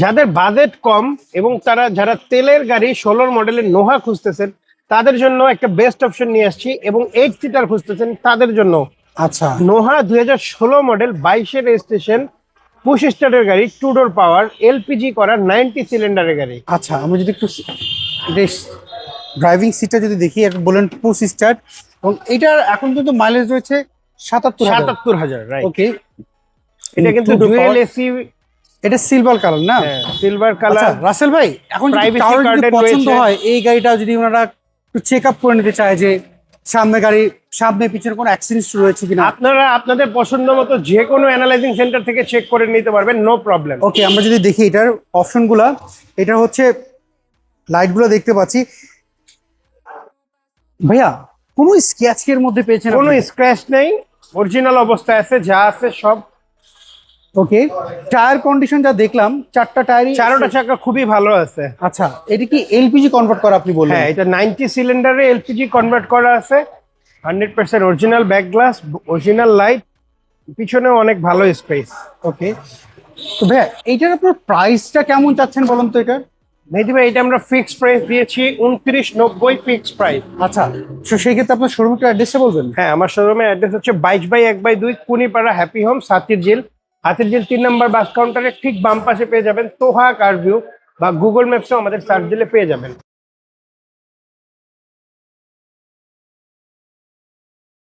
যাদের বাজেট কম এবং যারা তেলের গাড়ি 16 মডেলের নোহা খুঁজতেছেন তাদের জন্য একটা বেস্ট অপশন নিয়ে আসছি, এবং 8 সিটার খুঁজতেছেন তাদের জন্য আচ্ছা নোহা 2016 মডেল 22-এর রেজিস্ট্রেশন, পুশ স্টার্টের গাড়ি, 2 ডোর পাওয়ার, এলপিজি করা, 90 সিলিন্ডারের গাড়ি। আচ্ছা, আমরা যদি একটু ড্রাইভিং সিটটা যদি দেখি, একটা বলেন পুশ স্টার্ট, এবং এটার এখন কিন্তু মাইলেজ রয়েছে 77,000। 77,000, রাইট। ওকে, এটা কিন্তু ডুয়েল এসি, এটা সিলভার কালার না? সিলভার আচ্ছা কালার। রাসেল ভাই, এখন যদি Privacy কারোর যদি curtain পছন্দ রয়েছে। হয় এই গাড়িটা, যদি ওনারা একটু চেক আপ করে নিতে চায় যে সামনে পিছনে কোনো অ্যাক্সিডেন্ট রয়েছে কিনা। আপনারা আপনাদের পছন্দ মতো যে কোনো অ্যানালাইজিং সেন্টার থেকে চেক করে নিতে পারবেন, নো প্রবলেম। ওকে, আমরা যদি দেখি এটার অপশনগুলা, এটা হচ্ছে লাইটগুলো দেখতে পাচ্ছি ভাইয়া, কোনো স্ক্র্যাচের মধ্যে পেয়েছেন? কোনো স্ক্র্যাচ নেই, অরিজিনাল অবস্থায় আছে, যা আছে সব। ওকে, টায়ার কন্ডিশন যা দেখলাম, চারটা টায়ারই, চারোটা চাকা খুবই ভালো আছে। আচ্ছা, এটা কি এলপিজি কনভার্ট করা আপনি বললেন? হ্যাঁ, এটা 90 সিলিন্ডারে এলপিজি কনভার্ট করা আছে, 100% original back glass, original light, পিছনেও অনেক ভালো স্পেস। ওকে, তো ভাইয়া এইটার আপনার প্রাইসটা কেমন চাচ্ছেন বলুন তো এটা? মেহেদি ভাই, এটা আমরা ফিক্সড প্রাইস দিয়েছি 2990, ফিক্সড প্রাইস। আচ্ছা, তো সেই ক্ষেত্রে আপনার শোরুমের অ্যাড্রেসটা বলবেন? হ্যাঁ, আমার শোরুমের অ্যাড্রেস হচ্ছে 22/1/2 কুনিপাড়া হ্যাপি হোম, হাতিরঝিল 3 নম্বর বাস কাউন্টারের ঠিক বাম পাশে পেয়ে যাবেন তোহা কার ভিউ, বা গুগল ম্যাপসেও আমাদের সার্চ দিলে পেয়ে যাবেন।